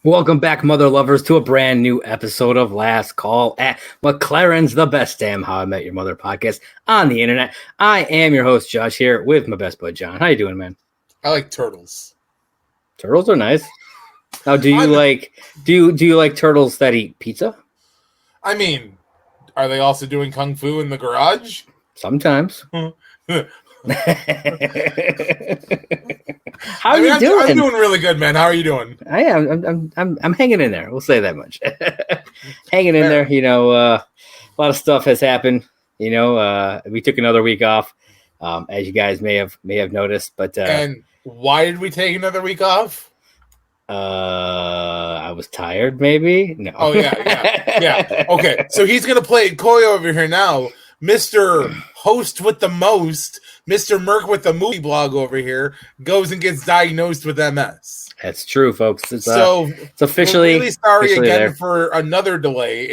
Welcome back, mother lovers, to a brand new episode of Last Call at McLaren'S, the best damn How I Met Your Mother podcast on the internet. I am your host, Josh, here with my best bud, John. How you doing, man? I like turtles. Turtles are nice. Now, do you like turtles that eat pizza? I mean, are they also doing kung fu in the garage? Sometimes. How are you doing? I'm doing really good, man. How are you doing? I am. I'm hanging in there. We'll say that much. Hanging in there. You know, a lot of stuff has happened. You know, we took another week off, as you guys may have noticed. But and why did we take another week off? I was tired. Maybe. No. Oh yeah. Okay, so he's gonna play coy over here now, Mr. Host with the most. Mr. Merc with the movie blog over here goes and gets diagnosed with MS. That's true, folks. It's officially. We're really sorry again there. for another delay.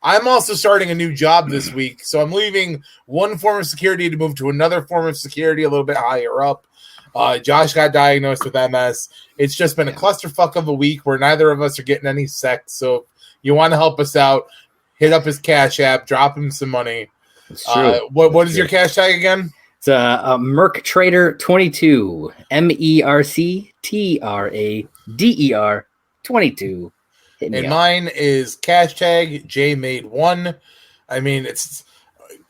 I'm also starting a new job this week, so I'm leaving one form of security to move to another form of security a little bit higher up. Josh got diagnosed with MS. It's just been a clusterfuck of a week where neither of us are getting any sex. So if you want to help us out, hit up his Cash App, drop him some money. It's true. What is your cash tag again? It's Merc Trader 22, MERCTRADER 22. And mine is cash tag JMade1. I mean, it's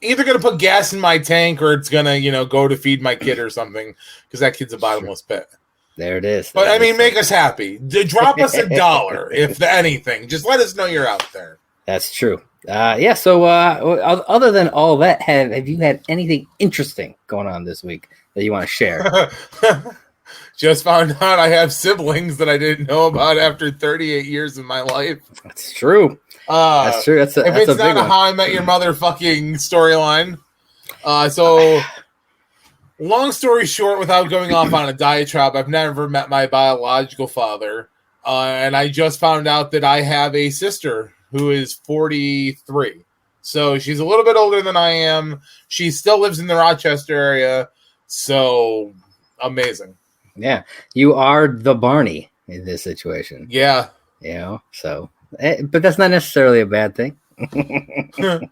either gonna put gas in my tank or it's gonna, go to feed my kid or something because that kid's a bottomless pit. There it is. But I mean, make us happy. Drop us $1 if anything. Just let us know you're out there. That's true. So other than all that, have you had anything interesting going on this week that you want to share? Just found out I have siblings that I didn't know about after 38 years of my life. That's true. That's true. That's a big not a one. How I Met Your Mother fucking storyline. So long story short, without going off on a diatribe, I've never met my biological father. And I just found out that I have a sister who is 43. So she's a little bit older than I am. She still lives in the Rochester area. So amazing. Yeah. You are the Barney in this situation. Yeah. So, but that's not necessarily a bad thing. It's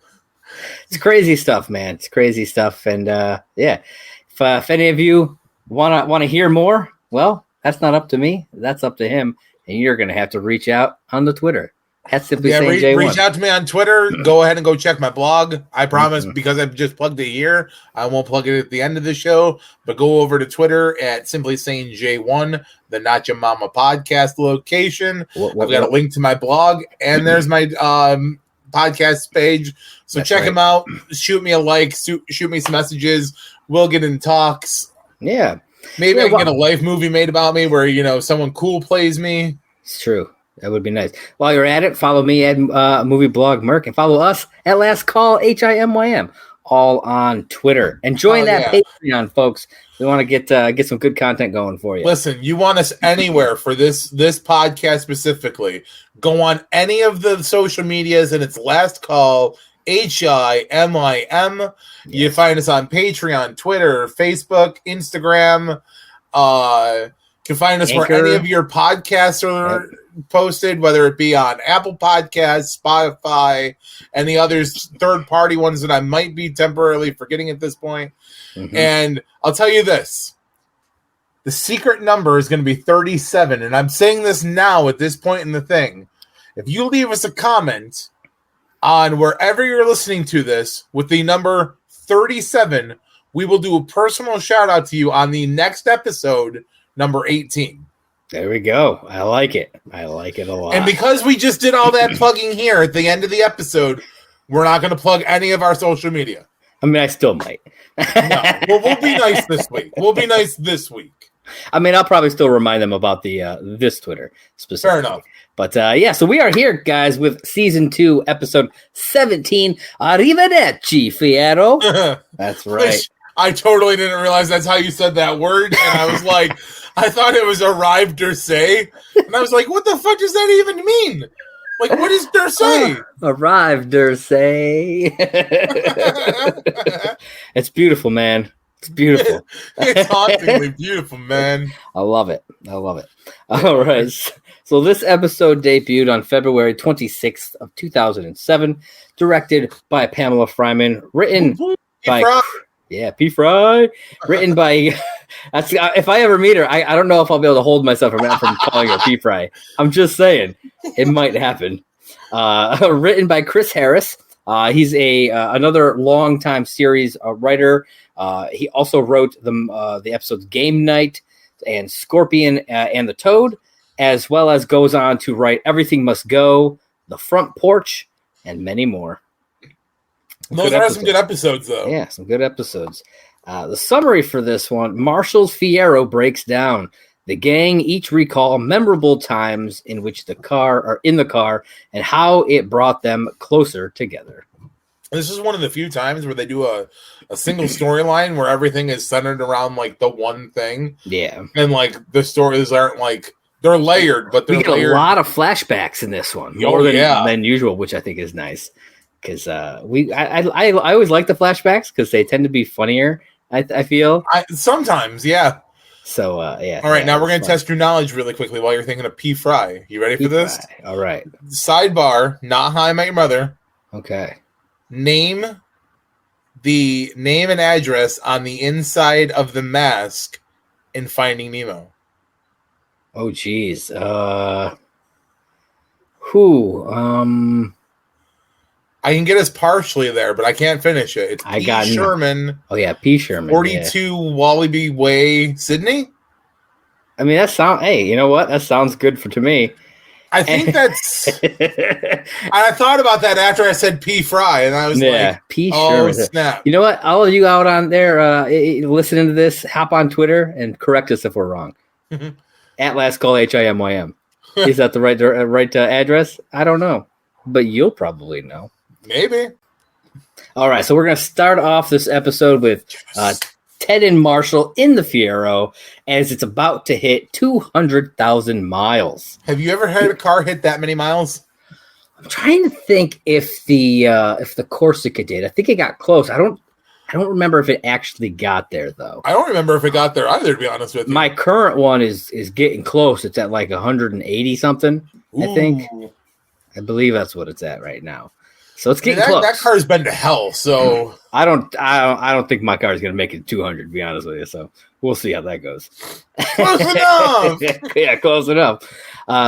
crazy stuff, man. It's crazy stuff. And if any of you want to hear more, well, that's not up to me. That's up to him. And you're going to have to reach out on the Twitter. That's simply saying J1. Reach out to me on Twitter. Go ahead and go check my blog. I promise, because I've just plugged it here, I won't plug it at the end of the show. But go over to Twitter at simply saying J1, the Not Your Mama podcast location. I've got a link to my blog, and there's my podcast page. So check them out. Shoot me a like. Shoot me some messages. We'll get in talks. Yeah. Maybe I can get a life movie made about me where, someone cool plays me. It's true. That would be nice. While you're at it, follow me at Movie Blog Merc and follow us at Last Call HIMYM, all on Twitter. And join that Patreon, folks. We want to get some good content going for you. Listen, you want us anywhere for this podcast specifically. Go on any of the social medias and it's Last Call HIMYM. Yes. You find us on Patreon, Twitter, Facebook, Instagram. You can find us Anchor. where any of your podcasts are posted, whether it be on Apple Podcasts, Spotify, and the other third-party ones that I might be temporarily forgetting at this point. Mm-hmm. And I'll tell you this. The secret number is going to be 37, and I'm saying this now at this point in the thing. If you leave us a comment on wherever you're listening to this with the number 37, we will do a personal shout-out to you on the next episode, number 18. There we go. I like it. I like it a lot. And because we just did all that plugging here at the end of the episode, we're not going to plug any of our social media. I mean, I still might. No. Well, we'll be nice this week. I mean, I'll probably still remind them about the this Twitter specifically. Fair enough. But so we are here, guys, with season 2, episode 17. Arrivederci, Fiero. That's right. I totally didn't realize that's how you said that word, and I was like, I thought it was Arrivederci, and I was like, what the fuck does that even mean? Like, what is Derce? Arrivederci. It's beautiful, man. It's beautiful. It's hauntingly beautiful, man. I love it. All right. So this episode debuted on February 26th of 2007, directed by Pamela Fryman, written by P. Fry, written by if I ever meet her, I don't know if I'll be able to hold myself from calling her P. Fry. I'm just saying it might happen. Written by Chris Harris. He's another longtime series writer. He also wrote the episodes Game Night and Scorpion and the Toad, as well as goes on to write Everything Must Go, The Front Porch, and many more. Those are some good episodes, though. Yeah, some good episodes. The summary for this one, Marshall's Fiero breaks down. The gang each recall memorable times in which the car and how it brought them closer together. This is one of the few times where they do a single storyline where everything is centered around like the one thing. Yeah. And like the stories aren't like they're layered, but they're layered. A lot of flashbacks in this one. More than usual, which I think is nice. Because I always like the flashbacks because they tend to be funnier, I feel. Sometimes, yeah. So, yeah. All right, now we're going to test your knowledge really quickly while you're thinking of P. Fry. You ready for this? All right. Sidebar, not How I Met Your Mother. Okay. Name and address on the inside of the mask in Finding Nemo. Oh, geez. I can get us partially there, but I can't finish it. It's P. Sherman. Oh, yeah, P. Sherman. 42 Wallaby Way, Sydney. I mean, hey, you know what? That sounds good to me. I think that's... I thought about that after I said P. Fry, and I was like, P. oh, Sherman. snap. You know what? All of you out on there listening to this, hop on Twitter and correct us if we're wrong. At Last Call HIMYM. Is that the right address? I don't know, but you'll probably know. Maybe. All right, so we're going to start off this episode with Ted and Marshall in the Fiero as it's about to hit 200,000 miles. Have you ever had a car hit that many miles? I'm trying to think if the Corsica did. I think it got close. I don't remember if it actually got there though. I don't remember if it got there either, to be honest with you. My current one is getting close. It's at like 180 something. Ooh. I think. I believe that's what it's at right now. So it's getting close. That car's been to hell, so I don't think my car is going to make it 200. To be honest with you, so we'll see how that goes. Close enough. Yeah, close enough.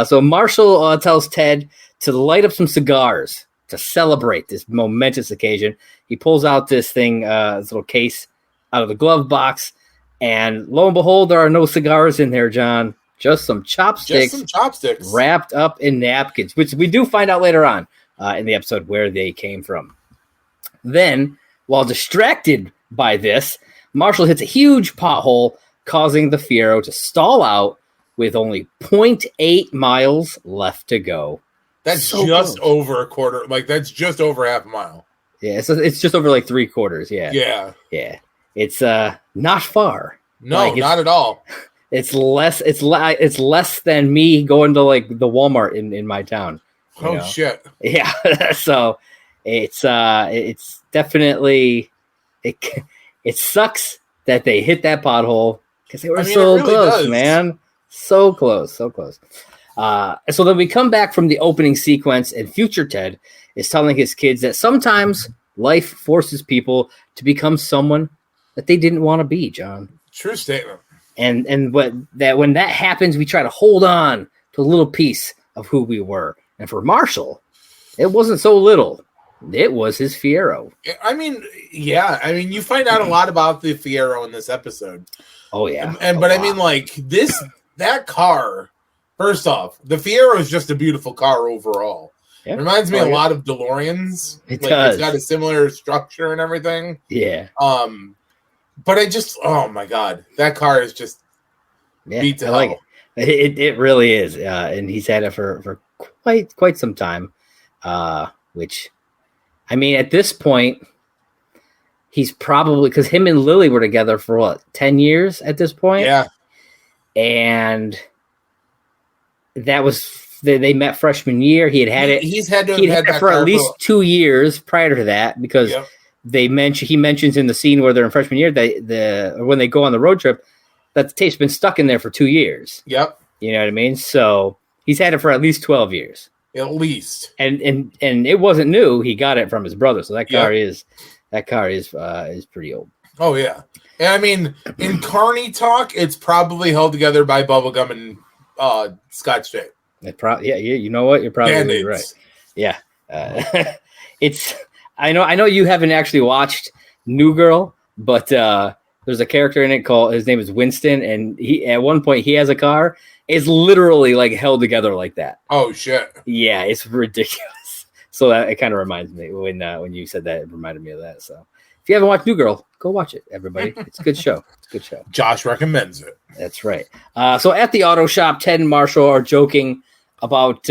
So Marshall tells Ted to light up some cigars to celebrate this momentous occasion. He pulls out this thing, this little case out of the glove box, and lo and behold, there are no cigars in there, John. Just some chopsticks. Wrapped up in napkins, which we do find out later on in the episode where they came from. Then, while distracted by this, Marshall hits a huge pothole, causing the Fiero to stall out with only 0.8 miles left to go. That's so just close. Over a quarter. Like, that's just over half a mile. Yeah, so it's just over like 3/4. Yeah. Yeah. It's not far. No, not at all. It's less than me going to like the Walmart in my town. Oh shit! Yeah, so it's definitely it sucks that they hit that pothole because they were so close, man, so close. So then we come back from the opening sequence, and future Ted is telling his kids that sometimes life forces people to become someone that they didn't want to be. John, true statement. And when that happens, we try to hold on to a little piece of who we were. And for Marshall, it wasn't so little. It was his Fiero. I mean, yeah. I mean, you find out a lot about the Fiero in this episode. Oh, yeah. But I mean, like, that car, first off, the Fiero is just a beautiful car overall. Yeah. It reminds me a lot of DeLoreans. It does. It's got a similar structure and everything. Yeah. But oh my God, that car is just beat to hell. Like it really is. And he's had it for quite some time. Which, I mean, at this point, he's probably, because him and Lily were together for what, 10 years at this point? Yeah. And that was, they met freshman year. He'd had it. He's had to have had it for at least 2 years prior to that, because he mentions in the scene where they're in freshman year, when they go on the road trip, that the tape's been stuck in there for 2 years. Yep. You know what I mean? So he's had it for at least 12 years. At least. And it wasn't new. He got it from his brother. So that car is pretty old. Oh yeah. And I mean, in Carney talk, it's probably held together by bubblegum and Scotch tape. Yeah, you know what? You're probably right. Yeah. I know you haven't actually watched New Girl, but there's a character in it his name is Winston, and at one point he has a car. It's literally like held together like that. Oh shit. Yeah, it's ridiculous. So it kind of reminds me when you said that, it reminded me of that. So if you haven't watched New Girl, go watch it, everybody. It's a good show. Josh recommends it. That's right. So at the auto shop, Ted and Marshall are joking about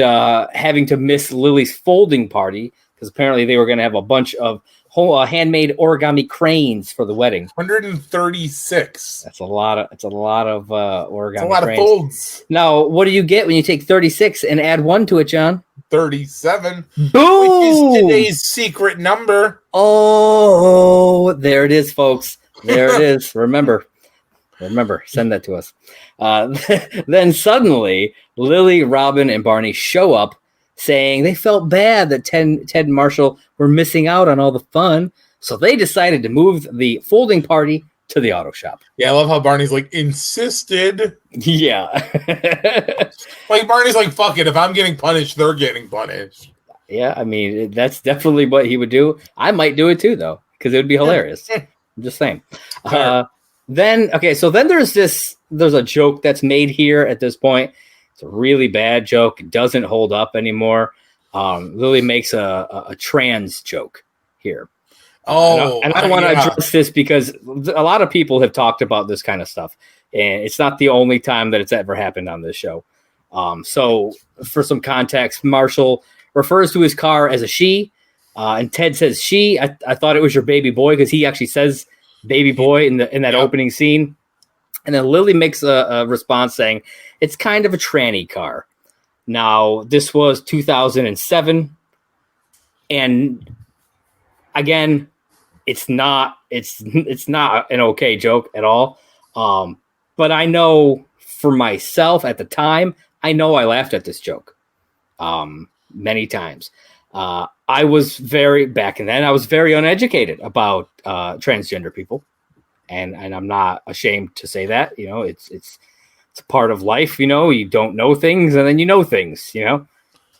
having to miss Lily's folding party because apparently they were going to have a bunch of handmade origami cranes for the wedding. 136. That's a lot of origami. That's a lot cranes. Of folds. Now, what do you get when you take 36 and add 1 to it, John? 37. Boom! Which is today's secret number. Oh, there it is, folks. There it is. Remember, send that to us. Then suddenly, Lily, Robin, and Barney show up saying they felt bad that Ted and Marshall were missing out on all the fun. So they decided to move the folding party to the auto shop. Yeah, I love how Barney's like insisted. Yeah. Like Barney's like, fuck it. If I'm getting punished, they're getting punished. Yeah, I mean, that's definitely what he would do. I might do it too, though, because it would be hilarious. I'm just saying. Then there's a joke that's made here at this point. It's a really bad joke. It doesn't hold up anymore. Lily makes a trans joke here. Oh, and I want to address this because a lot of people have talked about this kind of stuff, and it's not the only time that it's ever happened on this show. So for some context, Marshall refers to his car as a she, and Ted says she. I thought it was your baby boy because he actually says baby boy in that opening scene. And then Lily makes a response saying it's kind of a tranny car. Now, this was 2007. And again, it's not an okay joke at all. But I know for myself at the time, I know I laughed at this joke many times. I was very uneducated about transgender people. And I'm not ashamed to say that, you know, it's a part of life, you know, you don't know things and then you know things, you know,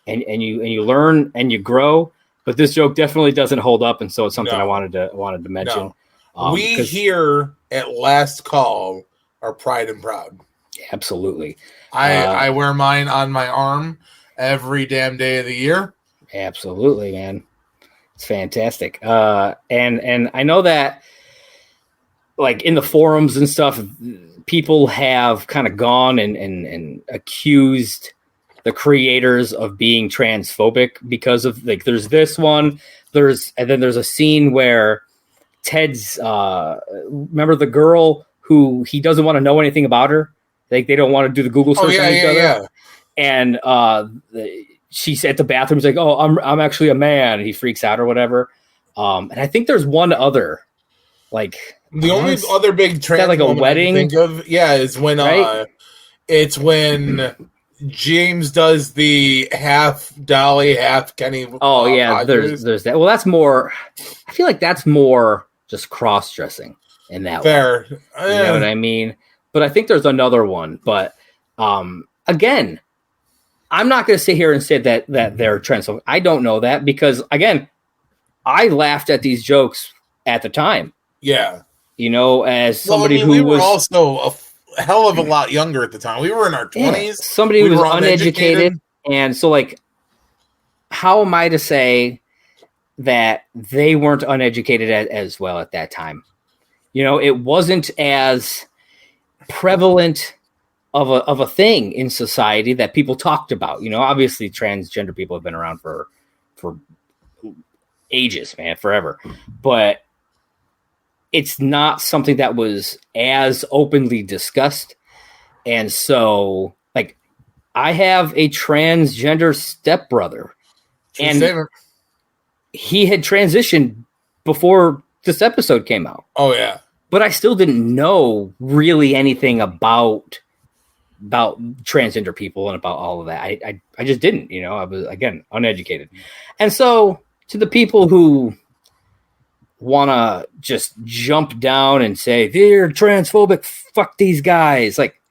and you learn and you grow, but this joke definitely doesn't hold up. And so it's something I wanted to mention. No. We here at Last Call are pride and proud. Absolutely. I wear mine on my arm every damn day of the year. Absolutely, man. It's fantastic. And I know that, like in the forums and stuff, people have kind of gone and accused the creators of being transphobic because of like there's this one, and then there's a scene where Ted's remember the girl who he doesn't want to know anything about her, like they don't want to do the Google search on each other. And she's at the bathroom, he's like, oh, I'm actually a man, and he freaks out or whatever. And I think there's one other, like the only other big trans like a wedding I can think of, is when it's when James does the half Dolly, half Kenny. Oh yeah, there's that. Well, that's more. I feel like that's more just cross dressing in that. Fair, you know what I mean? But I think there's another one. But again, I'm not going to sit here and say that they're transphobic. I don't know that because again, I laughed at these jokes at the time. Yeah. You know, as somebody who we was were also a hell of a lot younger at the time. We were in our 20s. Yeah, somebody who was uneducated. And so, like, how am I to say that they weren't uneducated as well at that time? You know, it wasn't as prevalent of a thing in society that people talked about. You know, obviously transgender people have been around for ages, man, forever. But it's not something that was as openly discussed. And so, like, I have a transgender stepbrother, and he had transitioned before this episode came out. Oh yeah. But I still didn't know really anything about transgender people and about all of that. I just didn't, I was, again, uneducated. And so to the people who want to just jump down and say, they're transphobic, fuck these guys. Like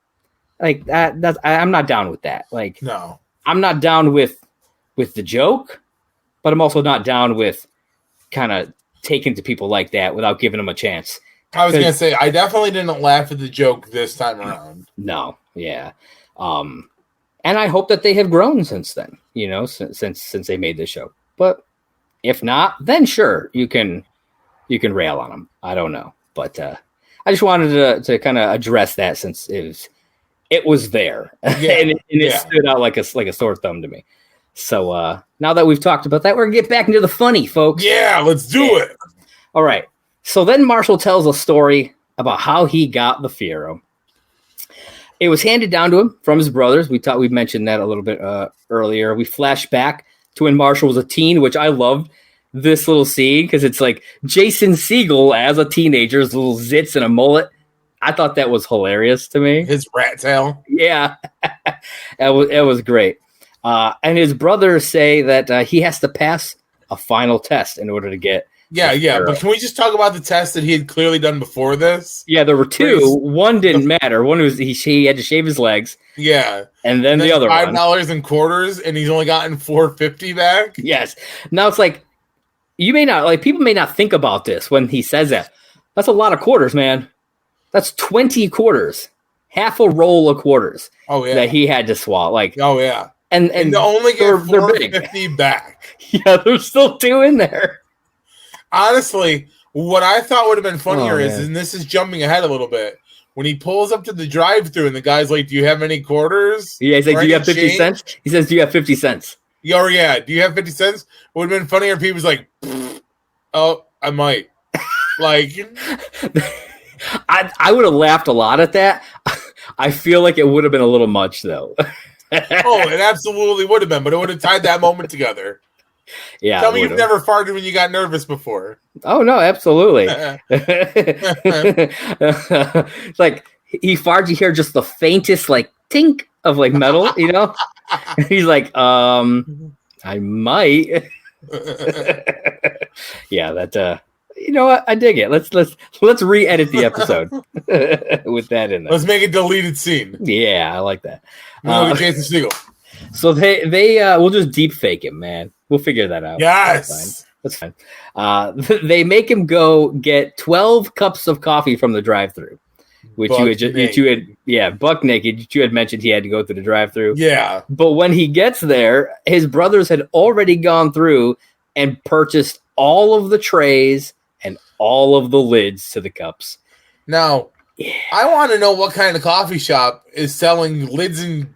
that, I'm not down with that. Like, no, I'm not down with the joke, but I'm also not down with kind of taking to people like that without giving them a chance. I was going to say, I definitely didn't laugh at the joke this time around. No, yeah. And I hope that they have grown since then, since they made this show. But if not, then sure, you can rail on them. I don't know. But I just wanted to kind of address that since it was there. Yeah, and it stood out like a sore thumb to me. So now that we've talked about that, we're going to get back into the funny, folks. Yeah, let's do it. All right. So then Marshall tells a story about how he got the Fiero. It was handed down to him from his brothers. We mentioned that a little bit earlier. We flash back to when Marshall was a teen, which I loved this little scene because it's like Jason Segel as a teenager, his little zits and a mullet. I thought that was hilarious to me. His rat tail. Yeah, it was great. And his brothers say that he has to pass a final test in order to get. Yeah, but can we just talk about the test that he had clearly done before this? Yeah, there were two. One didn't matter. One was he had to shave his legs. Yeah, and then the other $5 in quarters, and he's only gotten $4.50 back. Yes. Now it's like people may not think about this when he says that. That's a lot of quarters, man. That's 20 quarters, half a roll of quarters. Oh yeah, that he had to swallow. Like, oh yeah, and they only get $4.50 back. Yeah, there's still two in there. Honestly, what I thought would have been funnier is, and this is jumping ahead a little bit, when he pulls up to the drive-thru and the guy's like, "Do you have any quarters?" Yeah, he's like, "Do you have 50 cents?" He says, "Do you have 50 cents?" Oh yeah, do you have 50 cents? Would have been funnier if he was like, "Oh, I might." Like, I would have laughed a lot at that. I feel like it would have been a little much though. Oh, it absolutely would have been, but it would have tied that moment together. Yeah. Tell me you've never farted when you got nervous before. Oh no, absolutely. It's like he farts, you hear just the faintest like tink of like metal, He's like, I might. Yeah, that you know what? I dig it. Let's re-edit the episode with that in there. Let's make a deleted scene. Yeah, I like that. Jason Segel. So they we'll just deep fake him, man. We'll figure that out. Yes, that's fine. They make him go get 12 cups of coffee from the drive-thru, which buck naked. You had mentioned he had to go through the drive-thru. Yeah, but when he gets there, his brothers had already gone through and purchased all of the trays and all of the lids to the cups. Now, I want to know what kind of coffee shop is selling lids and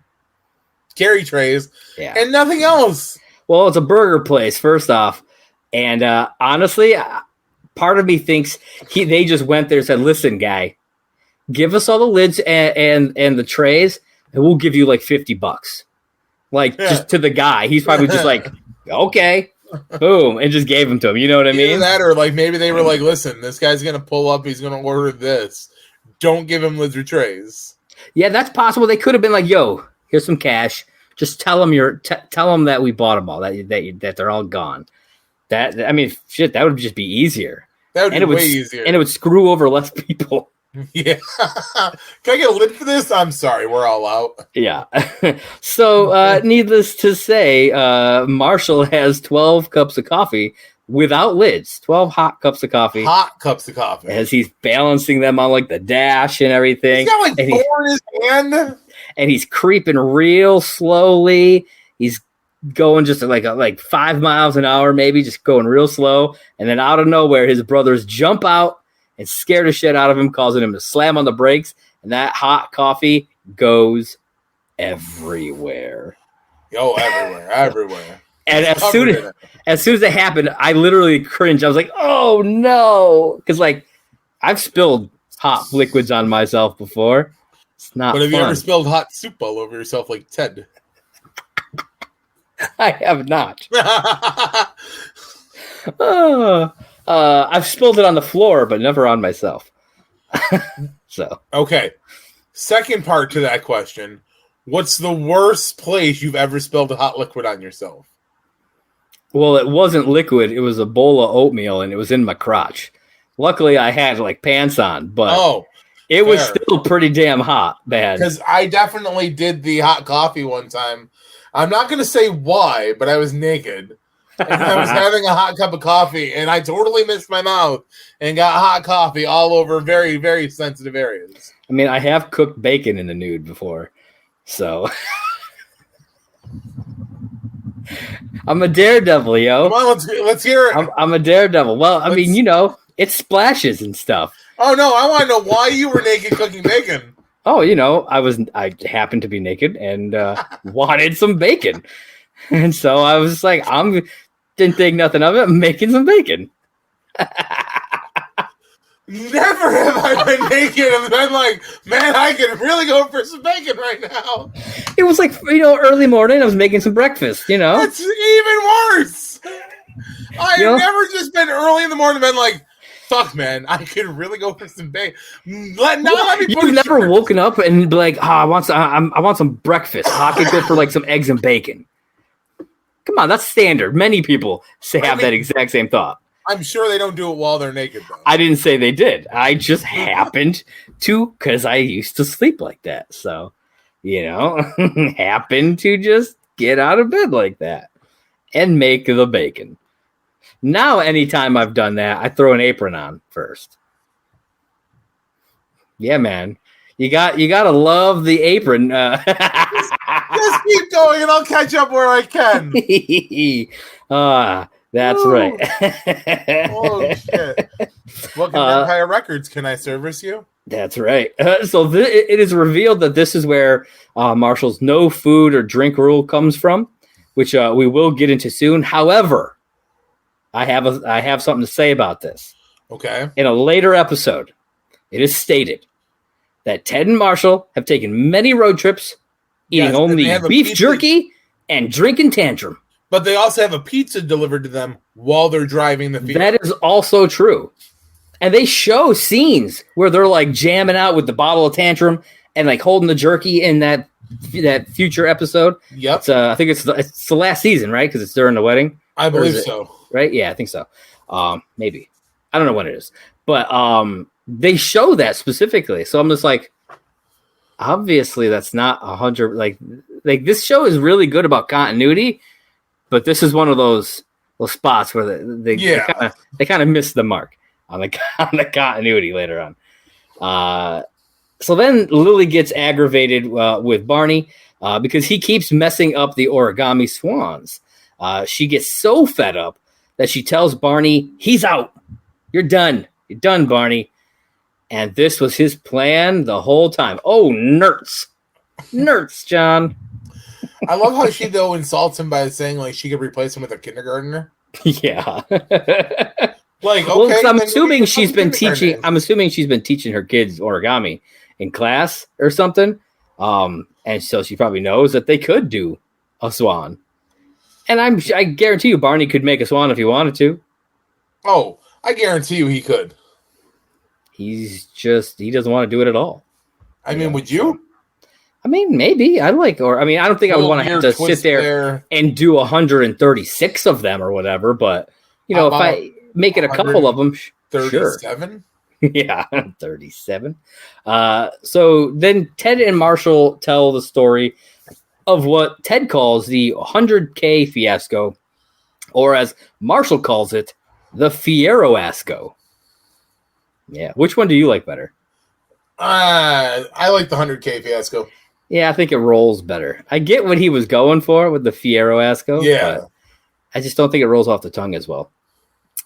carry trays and nothing else. Well, it's a burger place, first off. And honestly, part of me thinks they just went there and said, "Listen, guy, give us all the lids and the trays, and we'll give you like $50." Like, just to the guy. He's probably just like, okay, boom, and just gave them to him. You know what I mean? Either that, or like maybe they were like, "Listen, this guy's going to pull up. He's going to order this. Don't give him lids or trays." Yeah, that's possible. They could have been like, "Yo, here's some cash. Just tell them tell them that we bought them all, that they're all gone." That would just be easier. That would be way easier, and it would screw over less people. Yeah. Can I get a lid for this? I'm sorry, we're all out. Yeah. So, needless to say, Marshall has 12 cups of coffee without lids. 12 hot cups of coffee. Hot cups of coffee. As he's balancing them on like the dash and everything. He's got like four in his hand. And he's creeping real slowly. He's going just like 5 miles an hour, maybe just going real slow. And then out of nowhere, his brothers jump out and scare the shit out of him, causing him to slam on the brakes. And that hot coffee goes everywhere. Oh, everywhere. And as soon as it happened, I literally cringed. I was like, "Oh no!" Because like I've spilled hot liquids on myself before. It's not. But have you ever spilled hot soup all over yourself like Ted? I have not. Oh, I've spilled it on the floor, but never on myself. So okay. Second part to that question: what's the worst place you've ever spilled a hot liquid on yourself? Well, it wasn't liquid. It was a bowl of oatmeal, and it was in my crotch. Luckily, I had like pants on, but it was still pretty damn hot, man. Because I definitely did the hot coffee one time. I'm not going to say why, but I was naked. And I was having a hot cup of coffee, and I totally missed my mouth and got hot coffee all over very, very sensitive areas. I mean, I have cooked bacon in the nude before, so I'm a daredevil, yo. Come on, let's hear it. I'm a daredevil. Well, I mean, it splashes and stuff. Oh no, I want to know why you were naked cooking bacon. Oh, I happened to be naked and wanted some bacon, and so I was like, didn't think nothing of it. I'm making some bacon. Never have I been naked and been like, man, I could really go for some bacon right now. It was like, early morning. I was making some breakfast, That's even worse. I've never just been early in the morning and been like, fuck, man, I could really go for some bacon. You've never woken up and be like, I want some breakfast. I could go for like some eggs and bacon. Come on, that's standard. Many people have that exact same thought. I'm sure they don't do it while they're naked, though. I didn't say they did. I just happened to, because I used to sleep like that. So, happened to just get out of bed like that and make the bacon. Now, anytime I've done that, I throw an apron on first. Yeah, man. You got to love the apron. Just keep going, and I'll catch up where I can. That's right. Oh, shit. Welcome to Empire Records. Can I service you? That's right. So it is revealed that this is where Marshall's no food or drink rule comes from, which we will get into soon. However, I have something to say about this. Okay. In a later episode, it is stated that Ted and Marshall have taken many road trips, eating only beef jerky and drinking tantrum. But they also have a pizza delivered to them while they're driving the Fiero. That is also true. And they show scenes where they're like jamming out with the bottle of tantrum and like holding the jerky in that future episode. Yep. I think it's the last season, right? Because it's during the wedding. I believe so. Right? Yeah, I think so. Maybe. I don't know when it is. But they show that specifically. So I'm just like, obviously that's not 100. Like this show is really good about continuity, but this is one of those spots where they kind of missed the mark on the continuity later on. So then Lily gets aggravated with Barney because he keeps messing up the origami swans. She gets so fed up that she tells Barney, he's out. You're done. You're done, Barney. And this was his plan the whole time. Oh, nerds. Nerds, John. I love how she, though, insults him by saying, like, she could replace him with a kindergartner. Yeah. Like, okay. Well, I'm assuming she's been teaching her kids origami in class or something. And so she probably knows that they could do a swan. And I guarantee you Barney could make a swan if he wanted to. Oh, I guarantee you he could. He doesn't want to do it at all. I mean, would you? I mean, maybe. I don't think I would want to have to sit there and do 136 of them or whatever. But, if I make it a couple of them, 37? Sure. Yeah, 37. So then Ted and Marshall tell the story of what Ted calls the 100K fiasco, or as Marshall calls it, the Fiero-asco. Yeah. Which one do you like better? I like the 100K fiasco. Yeah, I think it rolls better. I get what he was going for with the Fiero-asco. Yeah. But I just don't think it rolls off the tongue as well.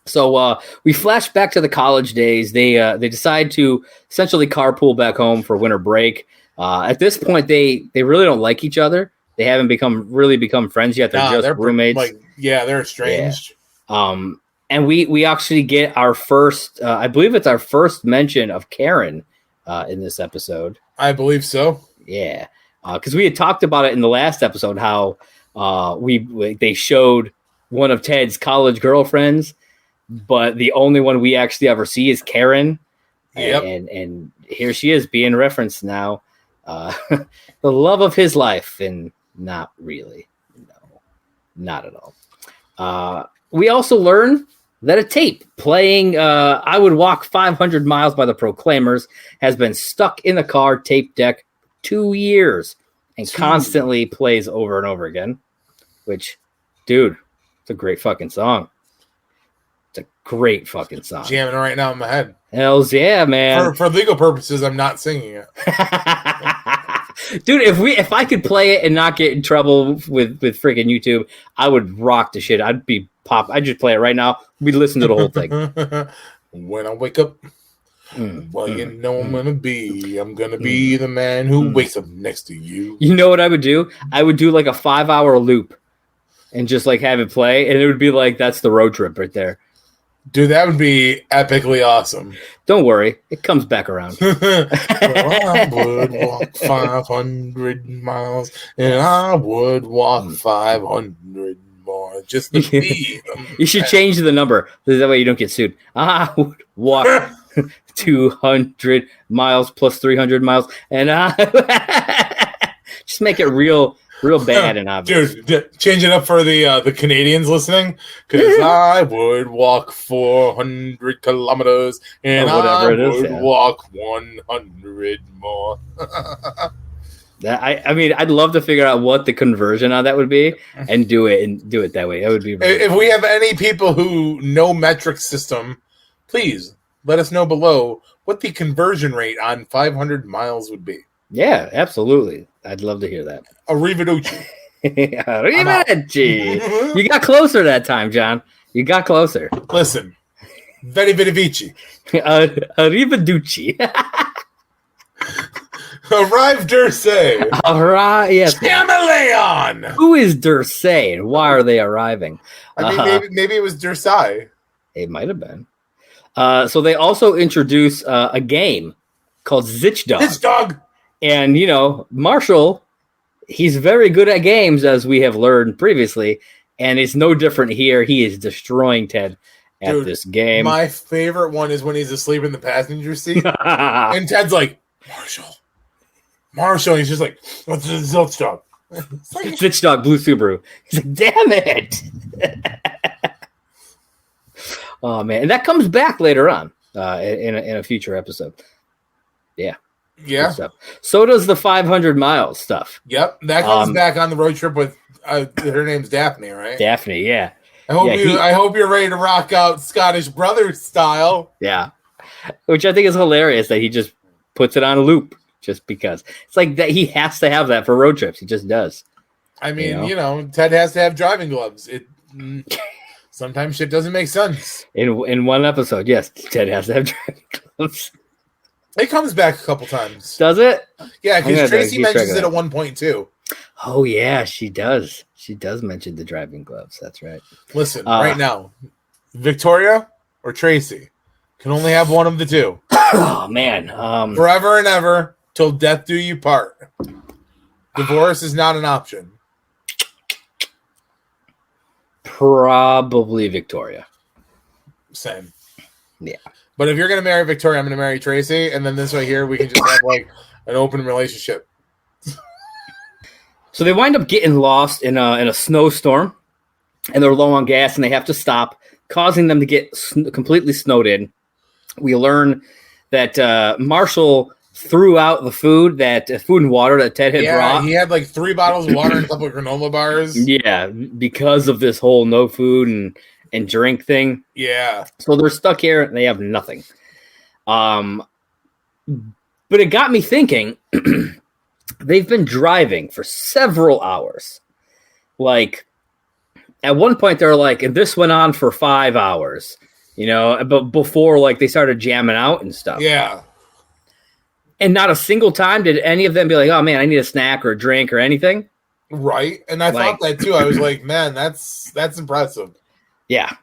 So we flash back to the college days. They decide to essentially carpool back home for winter break. At this point, they really don't like each other. They haven't become friends yet. They're just roommates. They're estranged. Yeah. And we actually get our first, I believe it's our first mention of Karen in this episode. I believe so. Yeah. Because we had talked about it in the last episode, how they showed one of Ted's college girlfriends but the only one we actually ever see is Karen. Yep. And here she is being referenced now. The love of his life, and not really. No, not at all. We also learn that a tape playing I Would Walk 500 Miles by the Proclaimers has been stuck in the car tape deck 2 years and constantly plays over and over again, which, dude, it's a great fucking song. It's a great fucking song. Jamming right now in my head. Hells yeah, man. For legal purposes, I'm not singing it. Dude, if I could play it and not get in trouble with freaking YouTube, I would rock the shit. I'd just play it right now. We'd listen to the whole thing. When I wake up, I'm gonna be the man who wakes up next to you. You know what I would do? I would do like a 5-hour loop and just like have it play, and it would be like that's the road trip right there. Dude, that would be epically awesome. Don't worry, it comes back around. Well, I would walk 500 miles, and I would walk 500 more just to be them. You should change the number. That way you don't get sued. I would walk 200 miles plus 300 miles, and just make it real bad and obvious. Dude, change it up for the Canadians listening, because I would walk 400 kilometers and I would walk 100 more. I mean, I'd love to figure out what the conversion on that would be and do it that way. That would be really if we have any people who know metric system, please let us know below what the conversion rate on 500 miles would be. Yeah, absolutely. I'd love to hear that. Arrivederci. Arrivederci. You got closer that time, John. You got closer. Listen. Very, very vici. Arrivederci. Arrive Dursey. Yes. Chameleon. Who is Dursey and why are they arriving? I mean, maybe it was Dursey. It might have been. So they also introduce a game called Zitch Dog. Zitch Dog. And, Marshall, he's very good at games, as we have learned previously, and it's no different here. He is destroying Ted at this game. My favorite one is when he's asleep in the passenger seat, and Ted's like, Marshall, and he's just like, what's the Zilch Dog? Zitch Dog, Blue Subaru. He's like, damn it! Oh, man. And that comes back later on in a future episode. Yeah. Yeah. So does the 500 miles stuff. Yep. That comes back on the road trip with her name's Daphne, right? Daphne, yeah. I hope you're ready to rock out Scottish Brothers style. Yeah. Which I think is hilarious that he just puts it on a loop just because. It's like that he has to have that for road trips. He just does. I mean, Ted has to have driving gloves. Sometimes shit doesn't make sense. In one episode, yes, Ted has to have driving gloves. It comes back a couple times. Does it? Yeah, because Tracy mentions it at one point too. Oh yeah, she does. She does mention the driving gloves. That's right. Listen, right now, Victoria or Tracy can only have one of the two. Oh man, forever and ever till death do you part. Divorce is not an option. Probably Victoria. Same. Yeah. But if you're going to marry Victoria, I'm going to marry Tracy. And then this right here, we can just have like an open relationship. So they wind up getting lost in a snowstorm. And they're low on gas and they have to stop, causing them to get completely snowed in. We learn that Marshall threw out the food and water that Ted had brought. He had like 3 bottles of water and a couple of granola bars. Yeah, because of this whole no food and drink thing. Yeah. So they're stuck here and they have nothing. But it got me thinking, they've been driving for several hours. Like, at one point they're like, and this went on for 5 hours, but before like they started jamming out and stuff. Yeah. And not a single time did any of them be like, oh man, I need a snack or a drink or anything. Right. And I thought that too. I was like, man, that's impressive. Yeah.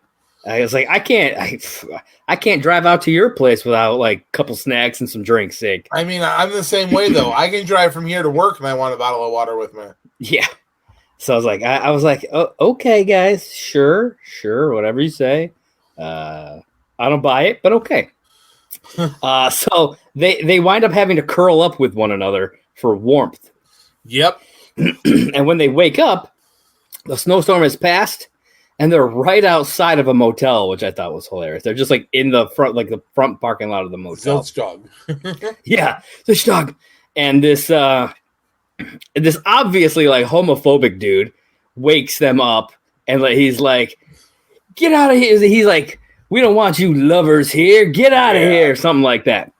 I was like, I can't drive out to your place without like a couple snacks and some drinks. I mean, I'm the same way though. I can drive from here to work and I want a bottle of water with me. Yeah. So I was like, oh, okay, guys, sure, whatever you say. I don't buy it, but okay. So they wind up having to curl up with one another for warmth. Yep. And when they wake up, the snowstorm has passed, and they're right outside of a motel, which I thought was hilarious. They're just like in the front, like the front parking lot of the motel. Zilchstog. Yeah, Zilchstog. And this obviously like homophobic dude wakes them up, and he's like, "Get out of here!" He's like, "We don't want you lovers here. Get out of here," something like that.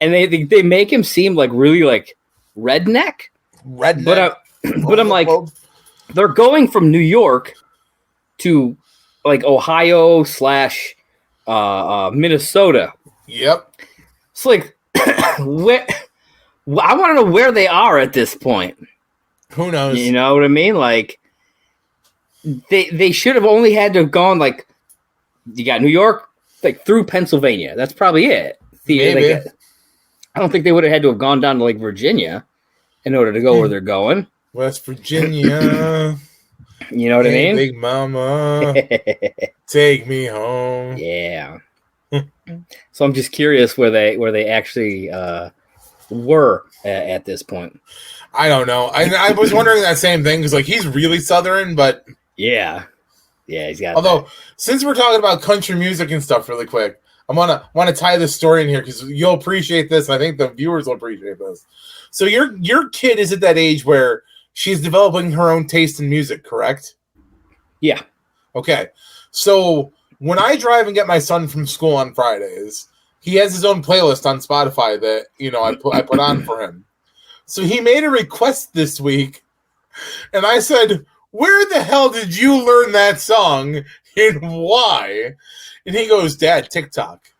And they make him seem like really like redneck. But I'm like, they're going from New York to like Ohio / Minnesota. Yep. It's like, where, I want to know where they are at this point. Who knows? You know what I mean? Like, they should have only had to have gone like, you got New York, like through Pennsylvania. That's probably it. Maybe. I don't think they would have had to have gone down to like Virginia in order to go where they're going. West Virginia. You know what I mean? Big mama, take me home. Yeah. So I'm just curious where they actually were at this point. I don't know. I was wondering that same thing because like he's really Southern, but yeah, he's got. Although since we're talking about country music and stuff, really quick, I want to tie this story in here because you'll appreciate this. I think the viewers will appreciate this. So your kid is at that age where she's developing her own taste in music, correct? Yeah. Okay. So when I drive and get my son from school on Fridays, he has his own playlist on Spotify that I put on for him. So he made a request this week, and I said, "Where the hell did you learn that song and why?" And he goes, "Dad, TikTok."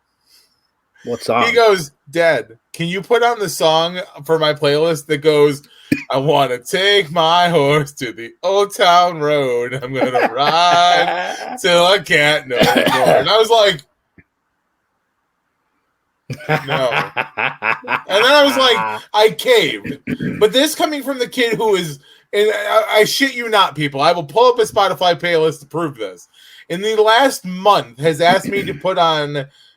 What song? He goes, "Dad, can you put on the song for my playlist that goes, I want to take my horse to the old town road. I'm going to ride till I can't no more." And I was like, no. And then I was like, I caved. But this coming from the kid who is, and I shit you not, people, I will pull up a Spotify playlist to prove this. In the last month, has asked me to put on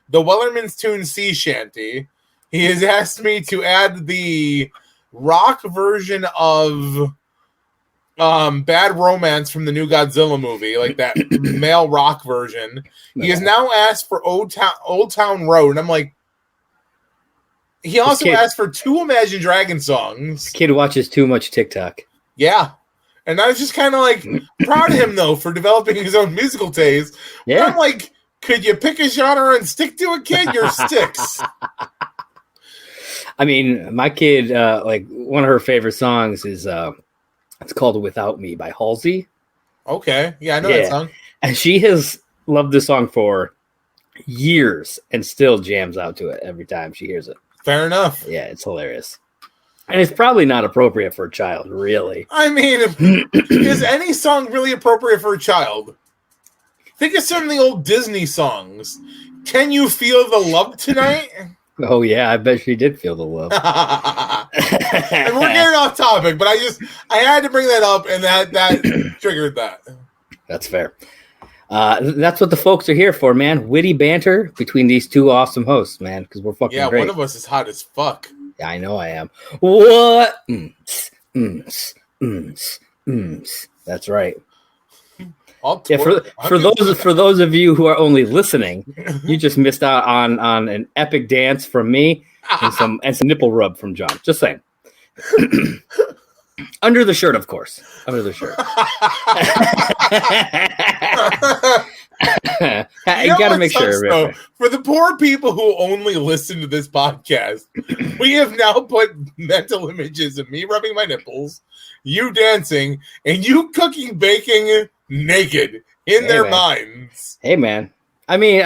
the Wellerman's Tune Sea Shanty. He has asked me to add the rock version of Bad Romance from the new Godzilla movie, like that male rock version. He has now asked for Old Town Road, and I'm like, he also asked for 2 Imagine Dragons songs. This kid watches too much TikTok. Yeah. And I was just kind of like, proud of him, though, for developing his own musical taste. Yeah. But I'm like, could you pick a genre and stick to it, kid? Your sticks. I mean, my kid, like, one of her favorite songs is, it's called Without Me by Halsey. Okay. Yeah, I know that song. And she has loved this song for years and still jams out to it every time she hears it. Fair enough. Yeah, it's hilarious. And it's probably not appropriate for a child, really. I mean, is any song really appropriate for a child? Think of some of the old Disney songs. Can you feel the love tonight? Oh, yeah, I bet she did feel the love. And we're getting off topic, but I had to bring that up, and that triggered that. That's fair. That's what the folks are here for, man. Witty banter between these 2 awesome hosts, man, because we're fucking great. Yeah, one of us is hot as fuck. Yeah, I know I am. What? That's right. For those of you who are only listening, you just missed out on an epic dance from me and some nipple rub from John. Just saying. Under the shirt, of course. Under the shirt. I gotta make sure. Though, for the poor people who only listen to this podcast, we have now put mental images of me rubbing my nipples, you dancing, and you cooking, baking naked in their minds. Hey, man. I mean,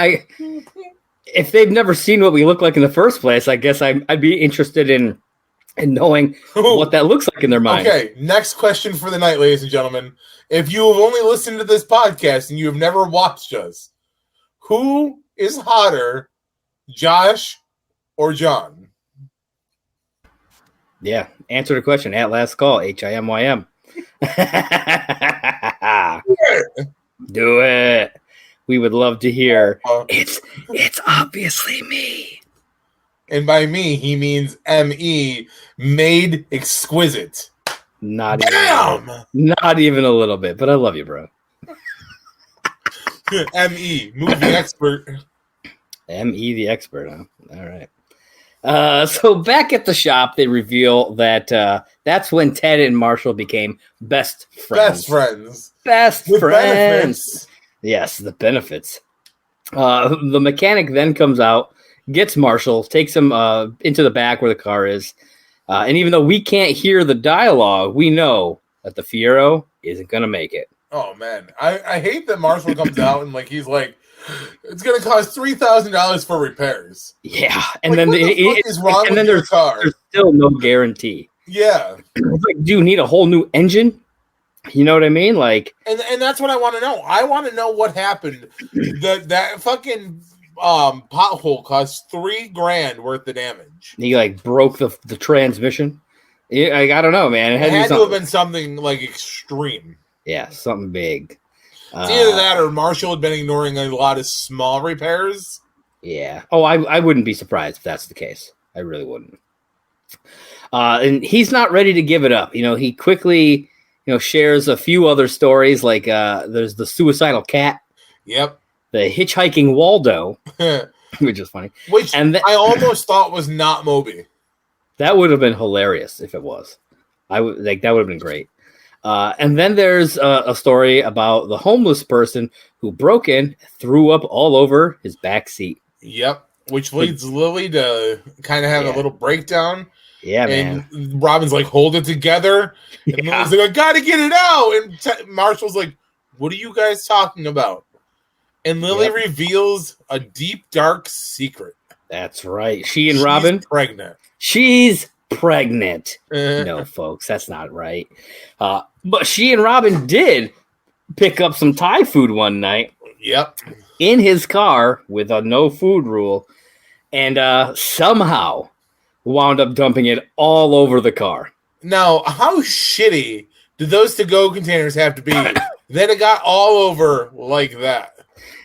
if they've never seen what we look like in the first place, I guess I'd be interested in knowing what that looks like in their mind. Okay, next question for the night, ladies and gentlemen. If you have only listened to this podcast and you have never watched us, who is hotter, Josh or John? Yeah, answer the question at last call, HIMYM. Do it. we would love to hear. It's obviously me. And by me, he means M-E, made exquisite. Not even a little bit, but I love you, bro. M-E, movie expert. M.E. the expert, huh? All right. So back at the shop, they reveal that that's when Ted and Marshall became best friends. Best friends. Benefits. Yes, the benefits. The mechanic then comes out, gets Marshall, takes him into the back where the car is. And even though we can't hear the dialogue, we know that the Fiero isn't going to make it. Oh, man. I hate that Marshall comes out and he's like, it's going to cost $3,000 for repairs. Yeah. And then what the fuck is wrong with your car? There's still no guarantee. Yeah. It's like, do you need a whole new engine? You know what I mean? And that's what I want to know. I want to know what happened. That fucking pothole cost $3,000 worth of damage. He broke the transmission. I don't know, man. It had to have been something extreme. Yeah, something big. It's either that or Marshall had been ignoring a lot of small repairs. Yeah. Oh, I wouldn't be surprised if that's the case. I really wouldn't. And he's not ready to give it up. He quickly, shares a few other stories. There's the suicidal cat. Yep. The hitchhiking Waldo, which is funny. I almost thought was not Moby. That would have been hilarious if it was. That would have been great. And then there's a story about the homeless person who broke in, threw up all over his back seat. Yep. Which leads Lily to kind of have a little breakdown. Yeah, and man. Robin's like, hold it together. And Lily's like, I gotta get it out. And Marshall's like, what are you guys talking about? And Lily reveals a deep, dark secret. That's right. She's pregnant. She's pregnant. No, folks, that's not right. But she and Robin did pick up some Thai food one night. Yep. In his car with a no food rule. And somehow wound up dumping it all over the car. Now, how shitty did those to-go containers have to be that it got all over like that?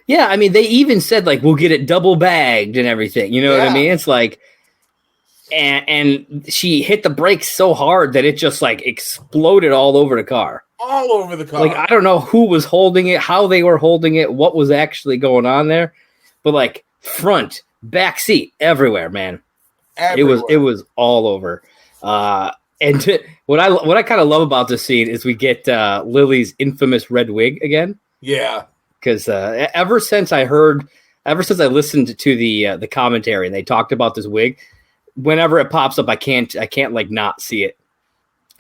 Yeah, I mean, they even said, we'll get it double bagged and everything. You know what I mean? It's and she hit the brakes so hard that it just, exploded all over the car. All over the car. I don't know who was holding it, how they were holding it, what was actually going on there. But, front, back seat, everywhere, man. Everywhere. It was all over. And what I kind of love about this scene is we get Lily's infamous red wig again. Yeah. Because ever since I listened to the commentary and they talked about this wig, whenever it pops up, I can't not see it.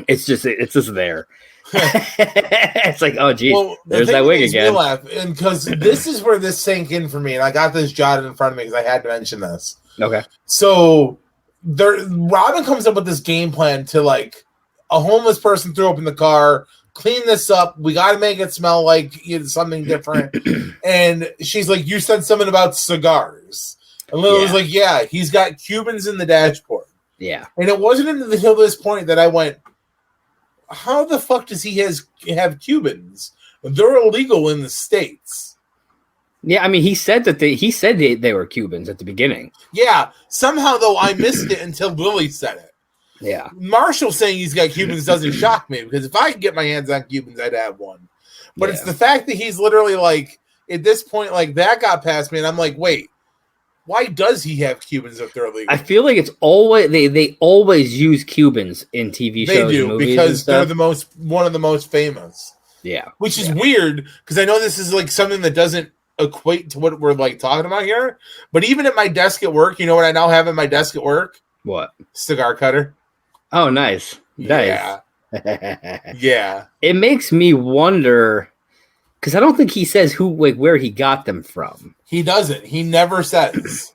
It's just there. It's oh geez, there's that wig again. And because this is where this sank in for me, and I got this jotted in front of me because I had to mention this. Okay. So Robin comes up with this game plan to a homeless person threw up in the car. Clean this up. We got to make it smell like something different. And she's like, you said something about cigars. And Lily was like, yeah, he's got Cubans in the dashboard. Yeah. And it wasn't until this point that I went, how the fuck does he have Cubans? They're illegal in the States. Yeah, I mean, he said they were Cubans at the beginning. Yeah. Somehow, though, I missed it until Lily said it. Yeah. Marshall saying he's got Cubans doesn't shock me because if I could get my hands on Cubans, I'd have one. But it's the fact that he's literally at this point, that got past me, and I'm like, wait, why does he have Cubans if they're illegal? I feel like it's always they always use Cubans in TV shows. They do, and movies because they're one of the most famous. Yeah. Which is weird because I know this is something that doesn't equate to what we're talking about here. But even at my desk at work, you know what I now have at my desk at work? What? Cigar cutter. Oh, nice. Yeah. Yeah. It makes me wonder because I don't think he says where he got them from. He doesn't. He never says.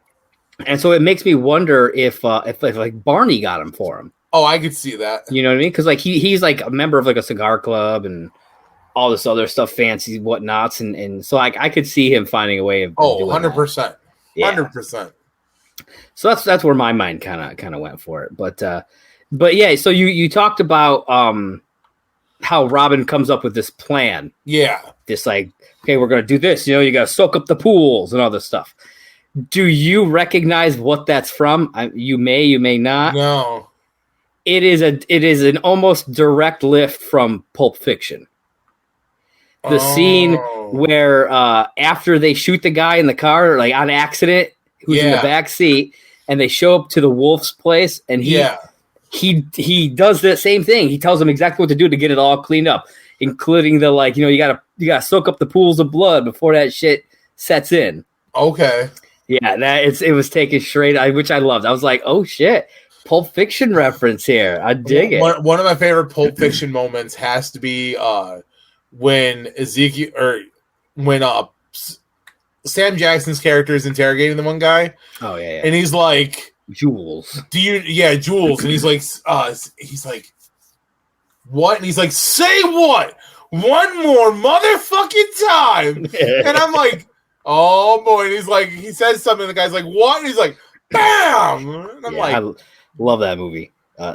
And so it makes me wonder if Barney got them for him. Oh, I could see that. You know what I mean? Because he's a member of a cigar club and all this other stuff, fancy whatnots, and so I could see him finding a way of. 100%. 100%. So that's where my mind kind of went for it, but yeah. So you talked about how Robin comes up with this plan. Yeah. This like, okay, we're gonna do this. You got to soak up the pools and all this stuff. Do you recognize what that's from? You may not. No. It is an almost direct lift from Pulp Fiction. The scene where after they shoot the guy in the car, like on accident, who's in the back seat, and they show up to the wolf's place, and he does the same thing. He tells them exactly what to do to get it all cleaned up, including the you gotta soak up the pools of blood before that shit sets in. Okay. Yeah, it was taken straight, which I loved. I was like, oh shit, Pulp Fiction reference here. I dig it. One of my favorite Pulp Fiction moments has to be when Sam Jackson's character is interrogating the one guy. Oh yeah. And he's like, Jules. Jules. And he's like, what? And he's like, say what? One more motherfucking time. And I'm like, oh boy. And he's like, he says something, and the guy's like, what? And he's like, bam. And I'm I love that movie.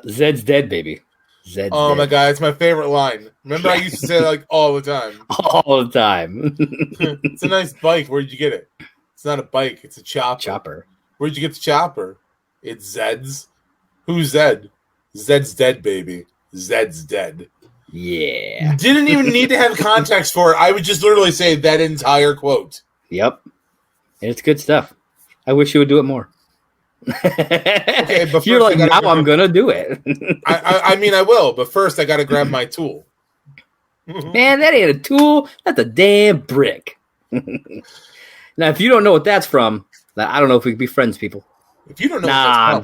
Zed's dead, baby. Zed's dead. My god, it's my favorite line. Remember, I used to say it all the time. All the time. It's a nice bike. Where did you get it? It's not a bike. It's a chopper. Where'd you get the chopper? It's Zed's. Who's Zed? Zed's dead, baby. Zed's dead. Yeah. Didn't even need to have context for it. I would just literally say that entire quote. Yep. And it's good stuff. I wish you would do it more. Okay, but you're like, now I'm going to do it. I mean, I will, but first I got to grab my tool. Man, that ain't a tool. That's a damn brick. Now, if you don't know what that's from, I don't know if we can be friends, people. If you don't know what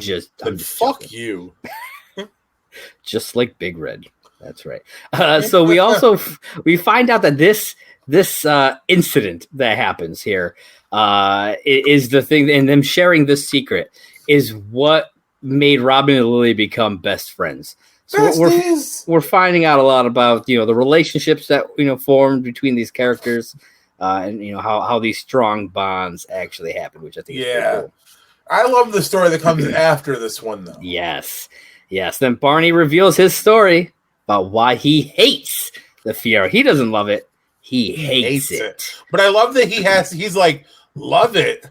that's from, I'm just fuck joking. You. Just like Big Red. That's right. So we find out that this incident that happens here is the thing, and them sharing this secret is what made Robin and Lily become best friends. So we're finding out a lot about the relationships that formed between these characters, and how these strong bonds actually happen, which I think is pretty cool. I love the story that comes after this one, though. Yes. Then Barney reveals his story about why he hates the Fiero. He doesn't love it. He hates it. But I love that he's like, love it.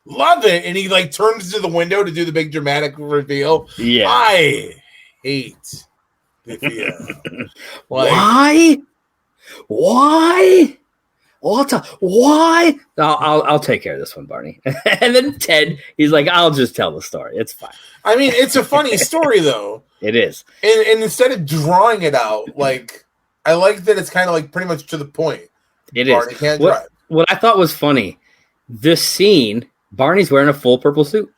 And he like turns to the window to do the big dramatic reveal. Yeah. I hate the Fiero. Why? Why? I'll take care of this one, Barney. And then Ted, he's like, I'll just tell the story. It's fine. I mean, it's a funny story, though. It is. And instead of drawing it out, like, I like that it's kind of like pretty much to the point. It Barney is. Can't drive. What I thought was funny, this scene, Barney's wearing a full purple suit.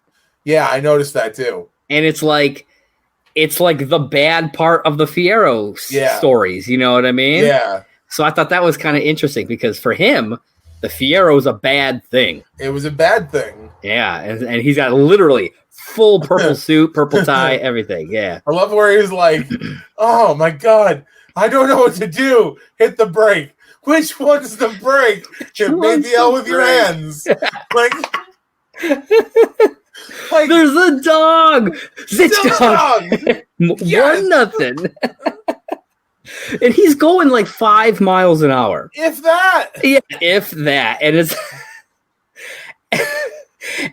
Yeah, I noticed that too. And it's like the bad part of the Fiero stories. You know what I mean? Yeah. So I thought that was kind of interesting because for him, the Fiero is a bad thing. It was a bad thing. Yeah, and he's got literally full purple suit, purple tie, everything. Yeah. I love where he's like, oh my God, I don't know what to do. Hit the brake. Which one's the brake? Make the L with your hands. Like there's a dog. Zitch dog. Yes. 1-0. And he's going like 5 miles an hour. If that. Yeah, if that. And it's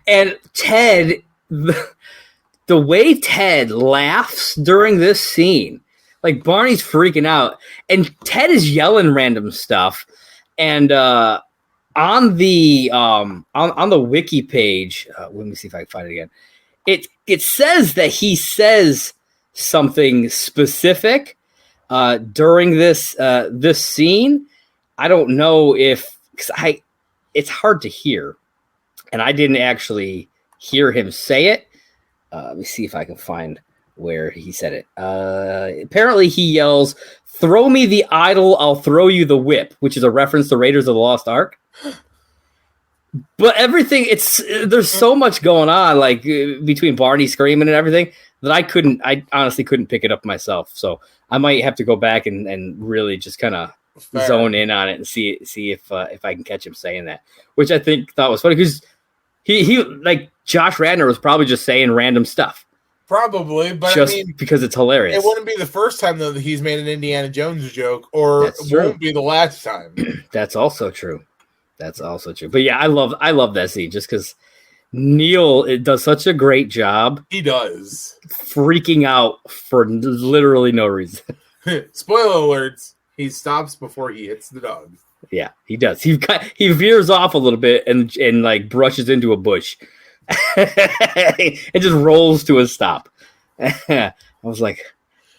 and Ted, the way Ted laughs during this scene, like Barney's freaking out, and Ted is yelling random stuff. And on the wiki page, let me see if I can find it again. It says that he says something specific during this scene. I don't know if it's hard to hear, and I didn't actually hear him say it. Let me see if I can find where he said it. Apparently he yells, "Throw me the idol, I'll throw you the whip," which is a reference to Raiders of the Lost Ark. But everything, there's so much going on, like between Barney screaming and everything, that I honestly couldn't pick it up myself. So I might have to go back and really just kind of zone in on it and see if I can catch him saying that, which I thought was funny because he like Josh Radnor was probably just saying random stuff. Probably, but just I mean, because it's hilarious. It wouldn't be the first time though that he's made an Indiana Jones joke, or it won't be the last time. That's also true. But yeah, I love that scene just because Neil does such a great job. He does. Freaking out for literally no reason. Spoiler alerts. He stops before he hits the dog. Yeah, he does. He veers off a little bit and like brushes into a bush. It just rolls to a stop. I was like,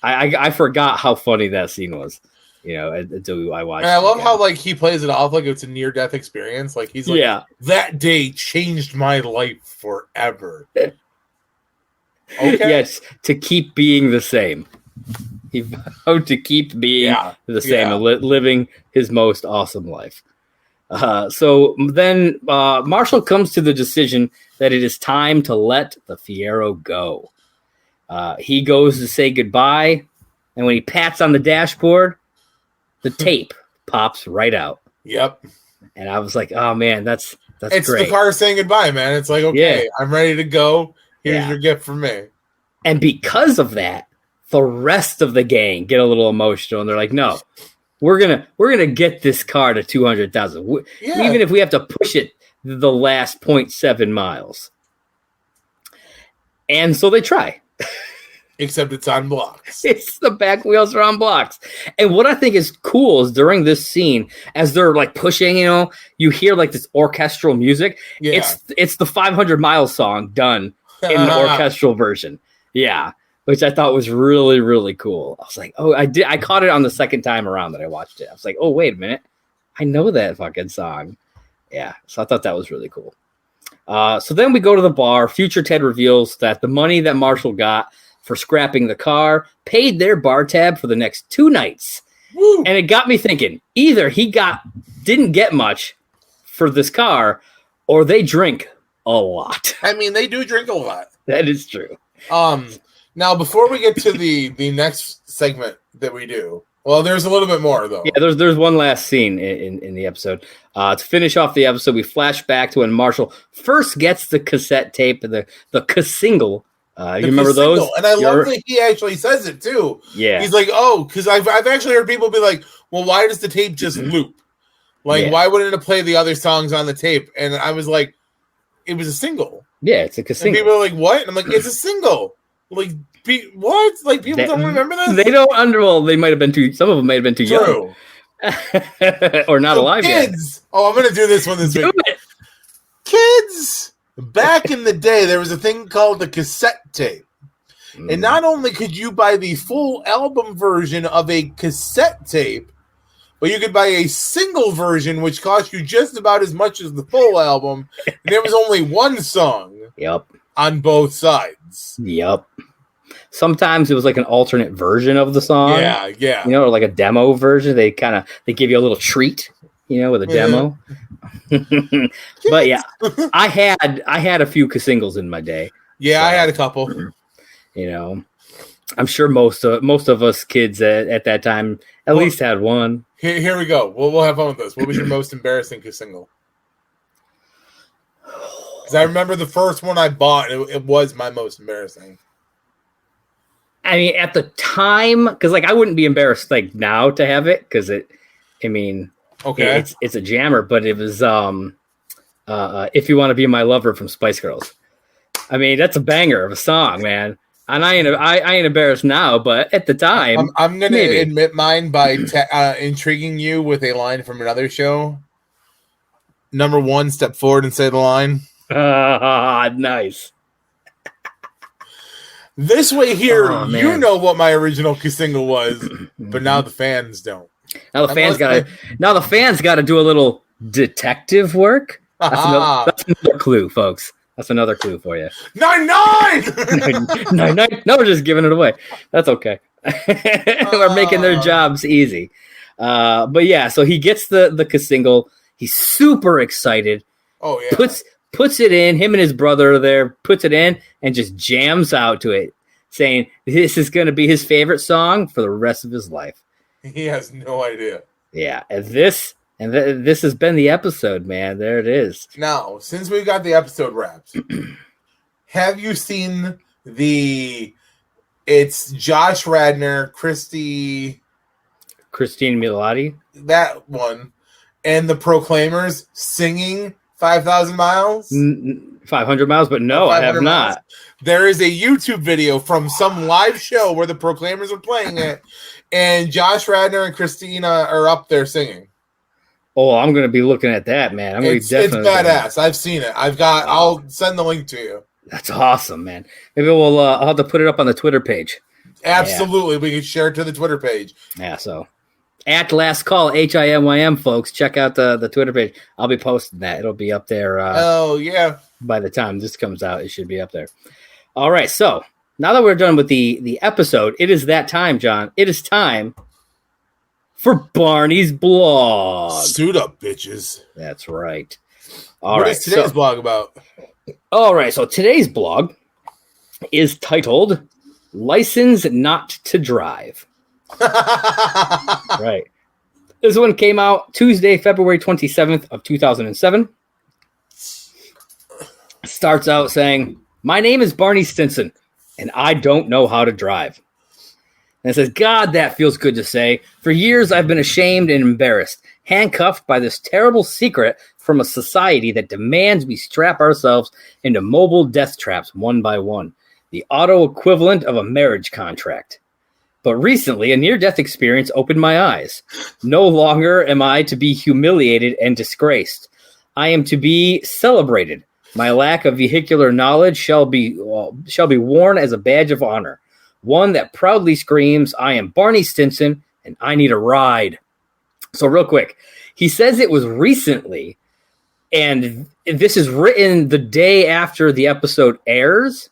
I forgot how funny that scene was. Until I watched. And I love how like he plays it off like it's a near-death experience. Like he's like, that day changed my life forever. Okay. Yes, to keep being the same. He vowed to keep being the same and living his most awesome life. So then Marshall comes to the decision that it is time to let the Fiero go. He goes to say goodbye, and when he pats on the dashboard, the tape pops right out. Yep. And I was like, oh, man, it's great. It's the car saying goodbye, man. It's like, okay, I'm ready to go. Here's your gift from me. And because of that, the rest of the gang get a little emotional, and they're like, no, we're gonna get this car to 200,000, even if we have to push it the last 0.7 miles. And so they try. Except it's on blocks. It's the back wheels are on blocks. And what I think is cool is during this scene, as they're like pushing, you hear like this orchestral music. Yeah. It's the 500 Miles song done in an orchestral version. Yeah. Which I thought was really, really cool. I was like, oh, I caught it on the second time around that I watched it. I was like, oh, wait a minute. I know that fucking song. Yeah. So I thought that was really cool. So then we go to the bar. Future Ted reveals that the money that Marshall got for scrapping the car paid their bar tab for the next 2 nights. Woo. And it got me thinking, either he didn't get much for this car, or they drink a lot. I mean, they do drink a lot. That is true. Now, before we get to the next segment that we do, well, there's a little bit more, though. Yeah, there's one last scene in the episode. To finish off the episode, we flash back to when Marshall first gets the cassette tape, the single. You remember those? And I love that he actually says it, too. Yeah. He's like, oh, because I've actually heard people be like, well, why does the tape just loop? Like, why wouldn't it play the other songs on the tape? And I was like, it was a single. Yeah, it's a single. And people are like, what? And I'm like, it's a single. Like, what? Like, people don't remember this? They don't they might have been some of them might have been too young. Or not alive kids. Yet. Oh, I'm going to do this one this week. It. Kids! Back in the day, there was a thing called the cassette tape. And not only could you buy the full album version of a cassette tape, but you could buy a single version, which cost you just about as much as the full album. And there was only one song on both sides. Yep. Sometimes it was like an alternate version of the song. Yeah. Or like a demo version. They give you a little treat, with a demo. But yeah, I had a few singles in my day. Yeah, so, I had a couple. I'm sure most of us kids at that time at least had one. Here we go. We'll have fun with this. What was your most embarrassing single? Because I remember the first one I bought. It was my most embarrassing. I mean, at the time, because like I wouldn't be embarrassed like now to have it because it's a jammer, but it was If You Want to Be My Lover from Spice Girls. I mean, that's a banger of a song, man. And I ain't embarrassed now, but at the time, I'm going to admit mine by intriguing you with a line from another show. Number 1, step forward and say the line. Nice. This way here, you know what my original single was, but now the fans don't. Now the fans got to do a little detective work. That's another clue, folks. That's another clue for you. 9-9! 9-9. No, we're just giving it away. That's okay. We're making their jobs easy. But yeah, so he gets the single. He's super excited. Oh yeah. Puts it in. Him and his brother there puts it in and just jams out to it, saying this is going to be his favorite song for the rest of his life. He has no idea. Yeah, this has been the episode, man. There it is. Now, since we got the episode wrapped, have you seen It's Josh Radnor, Christine Milioti, that one, and the Proclaimers singing 5,000 miles. 500 miles, but no, I have not. There is a YouTube video from some live show where the Proclaimers are playing it, and Josh Radnor and Christina are up there singing. Oh, I'm going to be looking at that, man. It's badass. I've seen it. I'll send the link to you. That's awesome, man. Maybe I'll have to put it up on the Twitter page. Absolutely. Yeah. We can share it to the Twitter page. Yeah, so at Last Call, HIMYM, folks. Check out the Twitter page. I'll be posting that. It'll be up there. Oh, yeah. By the time this comes out, it should be up there. All right, so now that we're done with the episode, it is that time, John. It is time for Barney's blog. Suit up, bitches. That's right. What is today's blog about? All right, so today's blog is titled License Not to Drive. Right. This one came out Tuesday, February 27th of 2007. Starts out saying, "My name is Barney Stinson, and I don't know how to drive." And it says, "God, that feels good to say. For years, I've been ashamed and embarrassed, handcuffed by this terrible secret from a society that demands we strap ourselves into mobile death traps one by one, the auto equivalent of a marriage contract. But recently, a near-death experience opened my eyes. No longer am I to be humiliated and disgraced. I am to be celebrated. My lack of vehicular knowledge shall be worn as a badge of honor. One that proudly screams, I am Barney Stinson, and I need a ride." So real quick, he says it was recently, and this is written the day after the episode airs,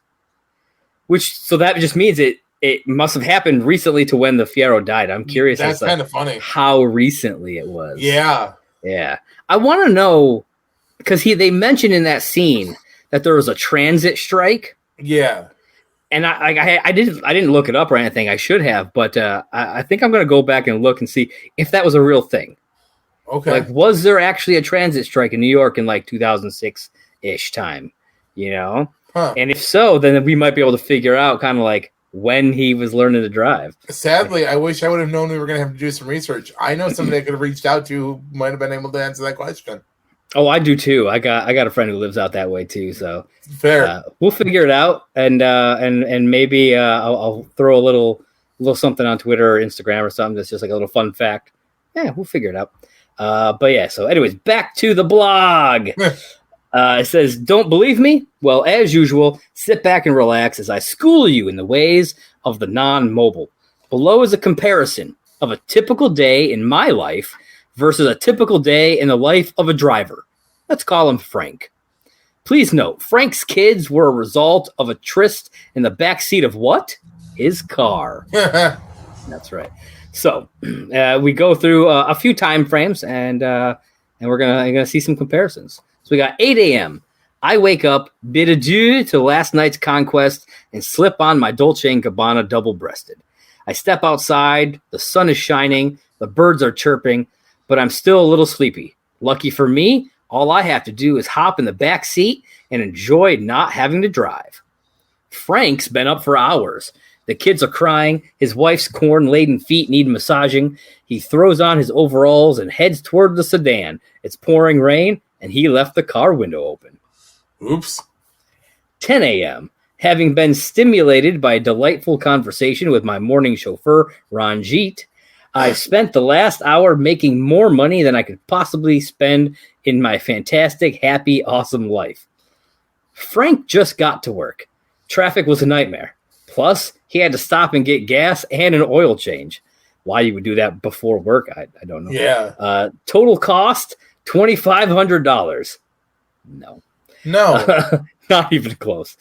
so that just means it must have happened recently to when the Fiero died. I'm curious. That's kind of funny. How recently it was. Yeah. Yeah. I want to know, because they mentioned in that scene that there was a transit strike. Yeah. And I didn't look it up or anything. I should have, but I think I'm going to go back and look and see if that was a real thing. Okay. Like, was there actually a transit strike in New York in like 2006-ish time? You know? Huh. And if so, then we might be able to figure out kind of like when he was learning to drive. Sadly, I wish I would have known we were going to have to do some research. I know somebody I could have reached out to who might have been able to answer that question. Oh, I do too. I got a friend who lives out that way too. So fair. We'll figure it out, and maybe I'll throw a little something on Twitter or Instagram or something that's just like a little fun fact. Yeah, we'll figure it out. But yeah. So, anyways, back to the blog. It says, "Don't believe me? Well, as usual, sit back and relax as I school you in the ways of the non-mobile. Below is a comparison of a typical day in my life versus a typical day in the life of a driver. Let's call him Frank. Please note, Frank's kids were a result of a tryst in the backseat of what? His car." That's right. So we go through a few time frames, and we're gonna see some comparisons. So we got 8 a.m. I wake up, bid adieu to last night's conquest, and slip on my Dolce & Gabbana double-breasted. I step outside, the sun is shining, the birds are chirping, but I'm still a little sleepy. Lucky for me, all I have to do is hop in the back seat and enjoy not having to drive. Frank's been up for hours. The kids are crying. His wife's corn-laden feet need massaging. He throws on his overalls and heads toward the sedan. It's pouring rain, and he left the car window open. Oops. 10 a.m. Having been stimulated by a delightful conversation with my morning chauffeur, Ranjit, I spent the last hour making more money than I could possibly spend in my fantastic, happy, awesome life. Frank just got to work. Traffic was a nightmare. Plus, he had to stop and get gas and an oil change. Why you would do that before work, I don't know. Yeah. Total cost, $2,500. No. Not even close.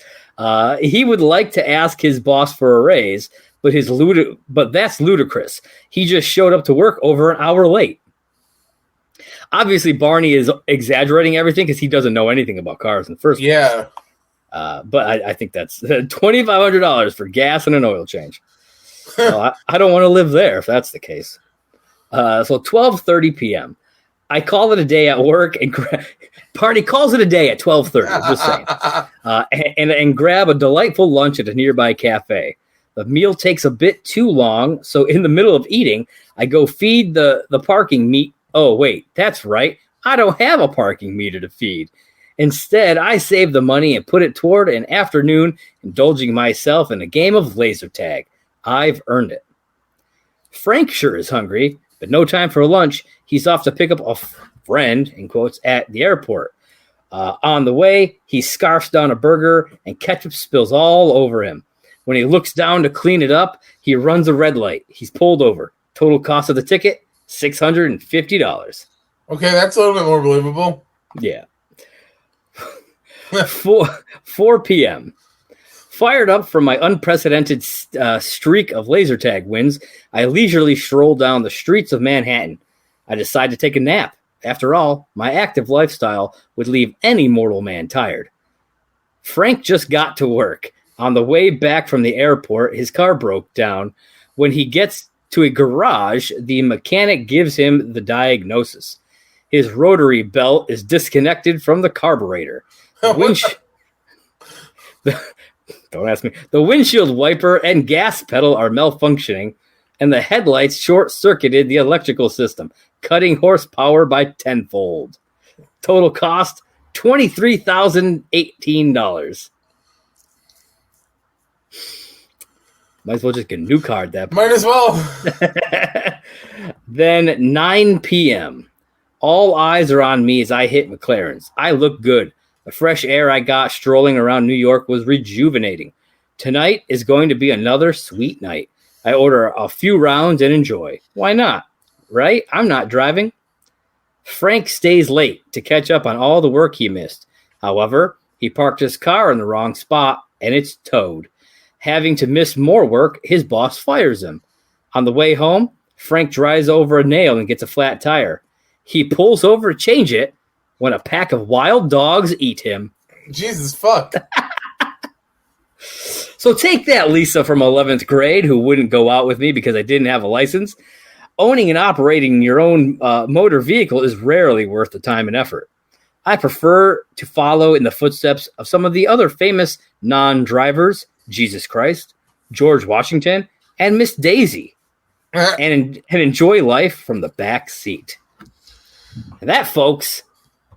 He would like to ask his boss for a raise, but that's ludicrous. He just showed up to work over an hour late. Obviously, Barney is exaggerating everything because he doesn't know anything about cars in the first place. Yeah. But I think that's $2,500 for gas and an oil change. So I don't want to live there if that's the case. So 12:30 p.m. I call it a day at work, and Party calls it a day at 12:30. Just saying, and grab a delightful lunch at a nearby cafe. The meal takes a bit too long, so in the middle of eating, I go feed the parking meter. Oh wait, that's right. I don't have a parking meter to feed. Instead, I save the money and put it toward an afternoon indulging myself in a game of laser tag. I've earned it. Frank sure is hungry, but no time for lunch. He's off to pick up a friend, in quotes, at the airport. On the way, he scarfs down a burger and ketchup spills all over him. When he looks down to clean it up, he runs a red light. He's pulled over. Total cost of the ticket, $650. Okay, that's a little bit more believable. Yeah. 4 p.m. Fired up from my unprecedented streak of laser tag wins, I leisurely stroll down the streets of Manhattan. I decide to take a nap. After all, my active lifestyle would leave any mortal man tired. Frank just got to work. On the way back from the airport, his car broke down. When he gets to a garage, the mechanic gives him the diagnosis. His rotary belt is disconnected from the carburetor. Don't ask me. The windshield wiper and gas pedal are malfunctioning, and the headlights short-circuited the electrical system, cutting horsepower by tenfold. Total cost, $23,018. Might as well just get a new car at that point. Might as well. Then 9 p.m. All eyes are on me as I hit McLaren's. I look good. The fresh air I got strolling around New York was rejuvenating. Tonight is going to be another sweet night. I order a few rounds and enjoy. Why not? Right? I'm not driving. Frank stays late to catch up on all the work he missed. However, he parked his car in the wrong spot and it's towed. Having to miss more work, his boss fires him. On the way home, Frank drives over a nail and gets a flat tire. He pulls over to change it when a pack of wild dogs eat him. Jesus fuck. So take that, Lisa from 11th grade, who wouldn't go out with me because I didn't have a license. Owning and operating your own motor vehicle is rarely worth the time and effort. I prefer to follow in the footsteps of some of the other famous non-drivers, Jesus Christ, George Washington, and Miss Daisy, and enjoy life from the back seat. And that, folks,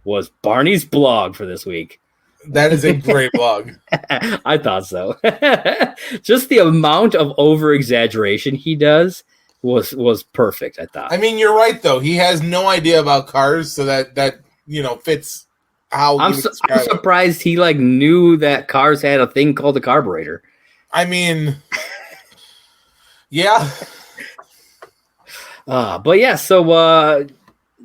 was Barney's blog for this week. That is a great blog. I thought so. Just the amount of over-exaggeration he does was perfect, I thought. I mean, you're right, though. He has no idea about cars, so that fits how I'm surprised he knew that cars had a thing called a carburetor. I mean, yeah. But yeah, so I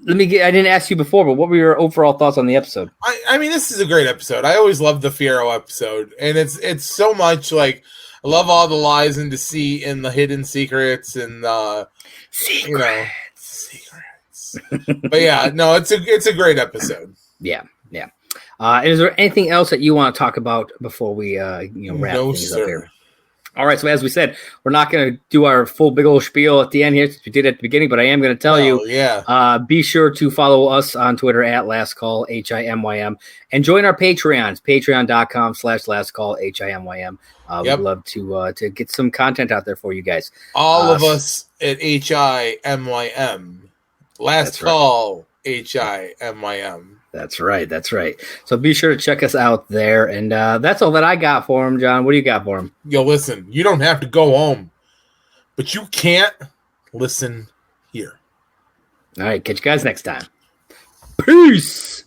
didn't ask you before, but what were your overall thoughts on the episode? I mean, this is a great episode. I always loved the Fiero episode, and it's so much I love all the lies and deceit and the hidden secrets and secrets. But yeah, no, it's a great episode. Yeah. Is there anything else that you want to talk about before we wrap things up here? All right, so as we said, we're not going to do our full big old spiel at the end here, since we did at the beginning, but I am going to tell you, be sure to follow us on Twitter at Last Call HIMYM and join our Patreons, patreon.com/Last Call HIMYM. We'd love to get some content out there for you guys. All of us at HIMYM. Last Call HIMYM. That's right. So be sure to check us out there. And that's all that I got for him, John. What do you got for him? Yo, listen, you don't have to go home, but you can't listen here. All right, catch you guys next time. Peace.